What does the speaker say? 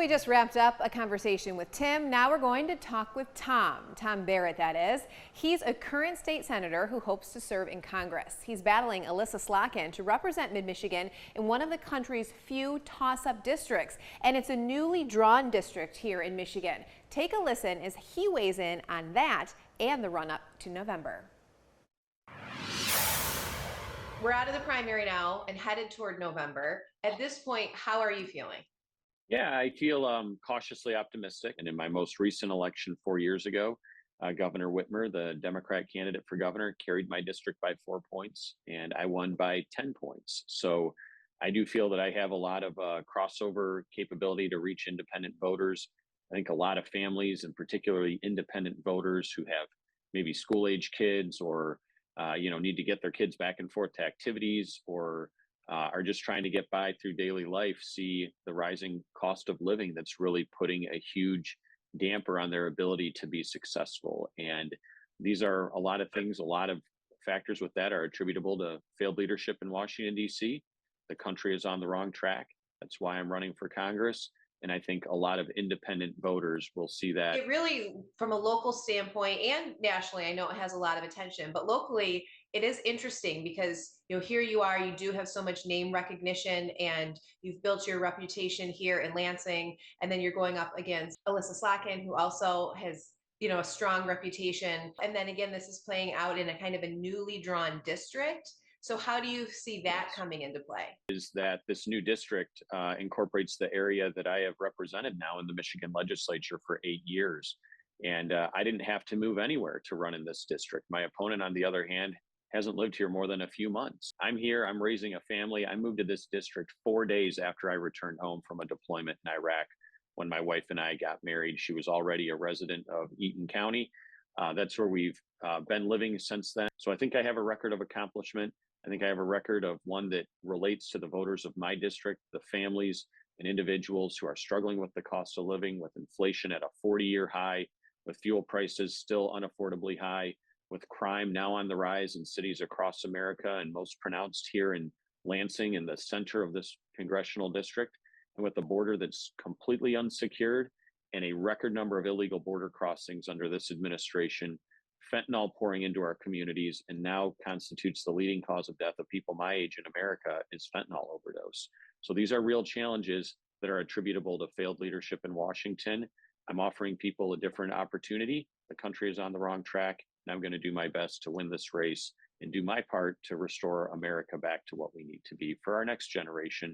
We just wrapped up a conversation with Tim. Now we're going to talk with Tom Barrett, that is. He's a current state senator who hopes to serve in Congress. He's battling Alyssa Slotkin to represent Mid-Michigan in one of the country's few toss-up districts, and it's a newly drawn district here in Michigan. Take a listen as he weighs in on that and the run-up to November. We're out of the primary now and headed toward November. At this point, how are you feeling? Yeah, I feel cautiously optimistic. And in my most recent election 4 years ago, Governor Whitmer, the Democrat candidate for governor, carried my district by 4 points, and I won by 10 points. So I do feel that I have a lot of crossover capability to reach independent voters. I think a lot of families, and particularly independent voters who have maybe school-age kids or need to get their kids back and forth to activities or are just trying to get by through daily life, see the rising cost of living that's really putting a huge damper on their ability to be successful. And these are a lot of things, a lot of factors with that are attributable to failed leadership in Washington, D.C. The country is on the wrong track. That's why I'm running for Congress. And I think a lot of independent voters will see that. It really, from a local standpoint and nationally, I know it has a lot of attention, but locally, it is interesting because here you are, you do have so much name recognition, and you've built your reputation here in Lansing, and then you're going up against Alyssa Slotkin, who also has a strong reputation, and then again, this is playing out in a kind of a newly drawn district. So how do you see that coming into play? Is that this new district incorporates the area that I have represented now in the Michigan legislature for 8 years. And I didn't have to move anywhere to run in this district. My opponent, on the other hand, hasn't lived here more than a few months. I'm here, I'm raising a family. I moved to this district 4 days after I returned home from a deployment in Iraq. When my wife and I got married, she was already a resident of Eaton County. That's where we've been living since then. So I think I have a record of accomplishment. I think I have a record of one that relates to the voters of my district, the families and individuals who are struggling with the cost of living, with inflation at a 40-year high, with fuel prices still unaffordably high, with crime now on the rise in cities across America and most pronounced here in Lansing in the center of this congressional district, and with a border that's completely unsecured and a record number of illegal border crossings under this administration. Fentanyl pouring into our communities and now constitutes the leading cause of death of people my age in America is fentanyl overdose. So these are real challenges that are attributable to failed leadership in Washington. I'm offering people a different opportunity. The country is on the wrong track, and I'm going to do my best to win this race and do my part to restore America back to what we need to be for our next generation.